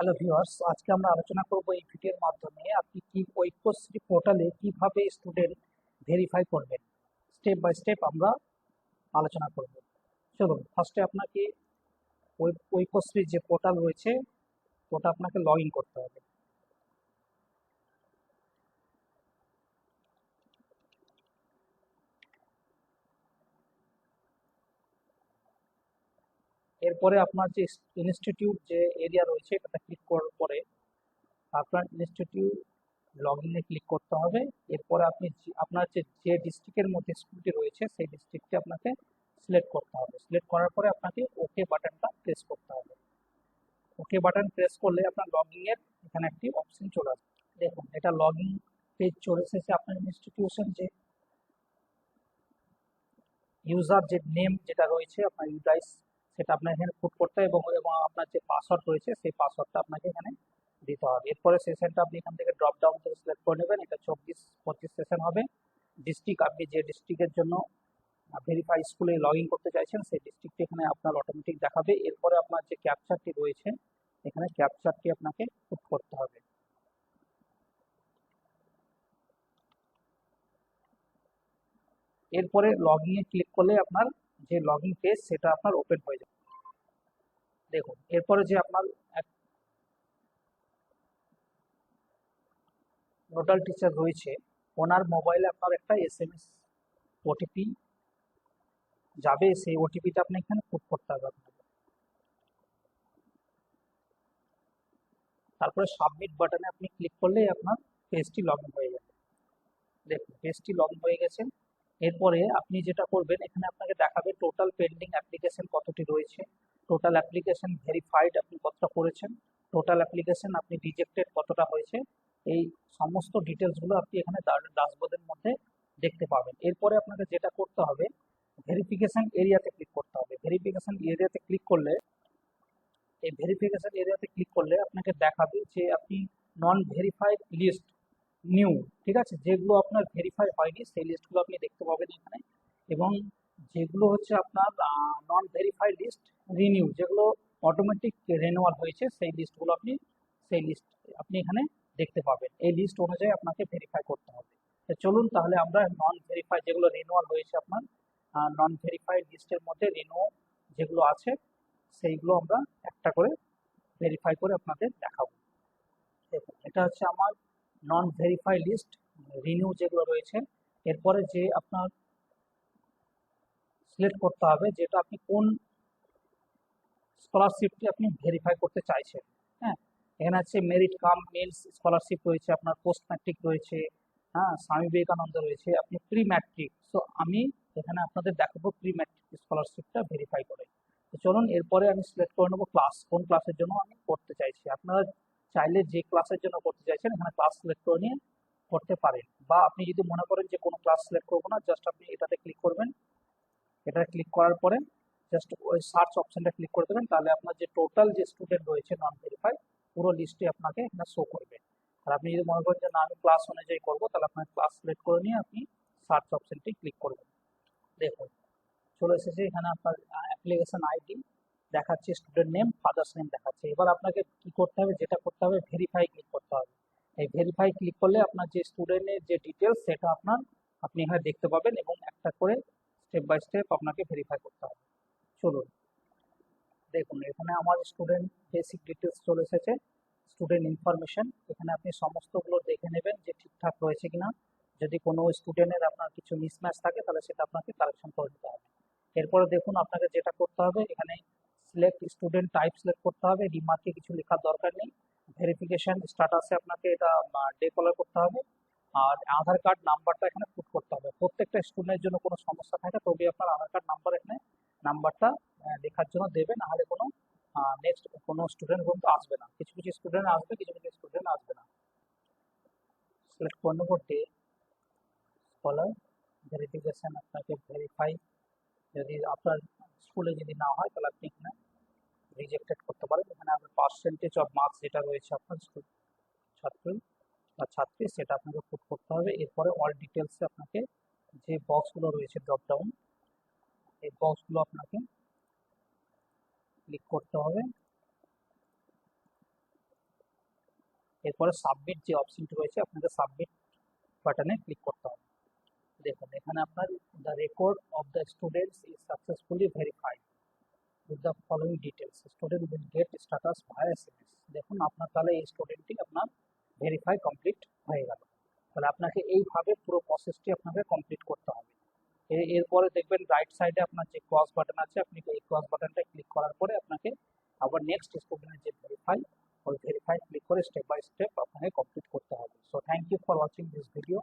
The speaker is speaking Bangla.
হ্যালো ভিউয়ার্স, আজকে আমরা আলোচনা করব এই ভিডিওর মাধ্যমে আপনি কি ঐক্যশ্রী পোর্টালে কিভাবে স্টুডেন্ট ভেরিফাই করবেন। স্টেপ বাই স্টেপ আমরা আলোচনা করব। চলুন ফার্স্টে আপনাকে ঐক্যশ্রীর যে পোর্টাল রয়েছে ওটা আপনাকে লগ ইন করতে হবে। এরপরে আপনার যে ইনস্টিটিউট যে এরিয়া রয়েছে এটাতে ক্লিক করার পরে আপনার ইনস্টিটিউট লগ ইনে ক্লিক করতে হবে। এরপরে আপনি আপনার যে ডিস্ট্রিক্টের মধ্যে স্কুলটি রয়েছে সেই ডিস্ট্রিক্টটি আপনাকে সিলেক্ট করতে হবে। সিলেক্ট করার পরে আপনাকে ওকে বাটনটা প্রেস করতে হবে। ওকে বাটন প্রেস করলে আপনার লগইন এর এখানে একটি অপশন চলে আসবে। দেখুন এটা লগইন পেজ চলে এসেছে। আপনার ইনস্টিটিউশন যে ইউজার যে নেম যেটা রয়েছে আপনার ইউজাইস সেটা আপনার এখানে পুট করতে হবে এবং এবং আপনার যে পাসওয়ার্ড রয়েছে সেই পাসওয়ার্ডটা আপনাকে এখানে দিতে হবে। এরপরে সেশনটা আপনি এখান থেকে ড্রপ ডাউন থেকে সিলেক্ট করে নেবেন। এটা 24-25 সেশন হবে। ডিস্ট্রিক্ট আপনি যে ডিস্ট্রিক্টের জন্য ভেরিফাই স্কুলে লগ ইন করতে চাইছেন সেই ডিস্ট্রিক্টটি এখানে আপনার অটোমেটিক দেখাবে। এরপরে আপনার যে ক্যাপচারটি রয়েছে এখানে ক্যাপচারটি আপনাকে পুট করতে হবে। এরপরে লগ ইনে ক্লিক করলে আপনার যে লগ ইন পেজ সেটা আপনার ওপেন হয়ে যাবে। দেখুন এরপরে যে আপনার নোডাল টিচার রয়েছে ওনার মোবাইলে আপনার একটা SMS ওটিপি যাবে। সেই ওটিপিটা আপনি এখানে পুট করতে হবে আপনাকে। তারপরে সাবমিট বাটনে আপনি ক্লিক করলেই আপনার পেজটি লগ ইন হয়ে যাবে। দেখুন পেজটি লগ ইন হয়ে গেছে। এরপরে আপনি যেটা করবেন এখানে আপনাকে দেখাবে টোটাল পেন্ডিং অ্যাপ্লিকেশন কতটি রয়েছে, টোটাল অ্যাপ্লিকেশন ভেরিফাইড আপনি কতটা করেছেন, টোটাল অ্যাপ্লিকেশন আপনি রিজেক্টেড কতটা হয়েছে। এই সমস্ত ডিটেলসগুলো আপনি এখানে ড্যাশবোর্ডের মধ্যে দেখতে পাবেন। এরপরে আপনাকে যেটা করতে হবে ভেরিফিকেশন এরিয়াতে ক্লিক করতে হবে। ভেরিফিকেশন এরিয়াতে ক্লিক করলে এই ভেরিফিকেশন এরিয়াতে ক্লিক করলে আপনাকে দেখাবে যে আপনি নন ভেরিফাইড লিস্ট নিউ, ঠিক আছে, যেগুলো আপনার ভেরিফাই হয়নি সেই লিস্টগুলো আপনি দেখতে পাবেন এখানে। এবং যেগুলো হচ্ছে আপনার নন ভেরিফাইড লিস্ট রিনিউ, যেগুলো অটোমেটিক রেনুয়াল হয়েছে সেই লিস্ট আপনি এখানে দেখতে পাবেন। এই লিস্ট অনুযায়ী আপনাকে ভেরিফাই করতে হবে। তো চলুন তাহলে আমরা নন ভেরিফাই যেগুলো রিনিউয়াল হয়েছে আপনার নন ভেরিফাইড লিস্টের মধ্যে রিনিউ যেগুলো আছে সেইগুলো আমরা একটা করে ভেরিফাই করে আপনাদের দেখাবো। দেখুন এটা হচ্ছে আমার নন ভেরিফাই লিস্ট রিনিউ যেগুলো রয়েছে। এরপরে যে আপনার সিলেক্ট করতে হবে যেটা আপনি কোন স্কলারশিপটি আপনি ভেরিফাই করতে চাইছেন। হ্যাঁ, এখানে আছে মেরিট কাম মিলস স্কলারশিপ রয়েছে, আপনার পোস্ট ম্যাট্রিক রয়েছে, হ্যাঁ স্বামী বিবেকানন্দ রয়েছে, আপনি প্রি ম্যাট্রিক। সো আমি এখানে আপনাদের দেখাবো প্রি ম্যাট্রিক স্কলারশিপটা ভেরিফাই করে। তো চলুন এরপরে আমি সিলেক্ট করে নেবো ক্লাস, কোন ক্লাসের জন্য আমি করতে চাইছি। আপনারা চাইলে যে ক্লাসের জন্য করতে চাইছেন এখানে ক্লাস সিলেক্ট করে নিয়ে করতে পারেন, বা আপনি যদি মনে করেন যে কোনো ক্লাস সিলেক্ট করবো না, জাস্ট আপনি এটাতে ক্লিক করবেন। এটা ক্লিক করার পরে জাস্ট ওই সার্চ অপশনটা ক্লিক করে দেবেন, তাহলে আপনার যে টোটাল যে স্টুডেন্ট রয়েছে নন ভেরিফাই পুরো লিস্টে আপনাকে এখানে শো করবে। আর আপনি যদি মনে করেন যে না আমি ক্লাস অনুযায়ী করবো তাহলে আপনার ক্লাস সিলেক্ট করে নিয়ে আপনি সার্চ অপশনটি ক্লিক করবেন। দেখুন চলে এসেছে এখানে আপনার অ্যাপ্লিকেশন আইডি দেখাচ্ছে, স্টুডেন্ট নেম, ফাদার্স নেম দেখাচ্ছে। এবার আপনাকে কি করতে হবে, যেটা করতে হবে ভেরিফাই ক্লিক করতে হবে। এই ভেরিফাই ক্লিক করলে আপনার যে স্টুডেন্টের যে ডিটেলস সেটা আপনি এখানে দেখতে পাবেন এবং একটা করে স্টেপ বাই স্টেপ আপনাকে ভেরিফাই করতে হবে। চলুন দেখুন এখানে আমার স্টুডেন্ট বেসিক ডিটেলস চলে এসেছে, স্টুডেন্ট ইনফরমেশন। এখানে আপনি সমস্তগুলো দেখে নেবেন যে ঠিকঠাক রয়েছে কিনা। যদি কোনো স্টুডেন্টের আপনার কিছু মিসম্যাচ থাকে তাহলে সেটা আপনাকে কারেকশন করে দিতে হবে। এরপরে দেখুন আপনাকে যেটা করতে হবে এখানে সিলেক্ট স্টুডেন্ট টাইপ সিলেক্ট করতে হবে। রিমার্কে কিছু লেখার দরকার নেই। ভেরিফিকেশন স্ট্যাটাসে আপনাকে এটা ডে কলার করতে হবে। আর আধার কার্ড নাম্বারটা এখানে পুট করতে হবে। প্রত্যেকটা স্টুডেন্টের জন্য কোনো সমস্যা থাকে তবে আপনার আধার কার্ড নাম্বার এখানে নাম্বারটা লেখার জন্য দেবে, না হলে কোনো নেক্সট কোনো স্টুডেন্ট কিন্তু আসবে না। কিছু কিছু স্টুডেন্ট আসবে, কিছু কিছু স্টুডেন্ট আসবে না। সিলেক্ট করে নেবো ডে স্কলার ভেরিফিকেশন। আপনাকে ভেরিফাই যদি আপনার স্কুলে যদি না হয় তাহলে আপনি এখানে রিজেক্টেড করতে পারেন। এখানে আপনার পার্সেন্টেজ অফ মার্কস যেটা রয়েছে আপনার ছাত্র বা ছাত্রী সেটা আপনাকে পুট করতে হবে। এরপরে অল ডিটেলসে আপনাকে যে বক্সগুলো রয়েছে ড্রপ ডাউন, এই বক্সগুলো আপনাকে ক্লিক করতে হবে। এরপরে সাবমিট যে অপশনটি রয়েছে আপনাকে সাবমিট বাটনে ক্লিক করতে হবে। দেখুন এখানে আপনার the record of the students is successfully verified with the following details, student will get status via SMS. দেখুন আপনার তাহলে এই স্টুডেন্টটি আপনার ভেরিফাই কমপ্লিট হয়ে গেল। তাহলে আপনাকে এইভাবে পুরো প্রসেসটি আপনাকে কমপ্লিট করতে হবে। এরপরে দেখবেন রাইট সাইডে আপনার যে ক্রস বাটন আছে, আপনি এই ক্রস বাটনটা ক্লিক করার পরে আপনাকে আবার নেক্সট স্টুডেন্টের যে ভেরিফাই, ওই ভেরিফাই ক্লিক করে স্টেপ বাই স্টেপ আপনাকে কমপ্লিট করতে হবে। So thank you for watching this video.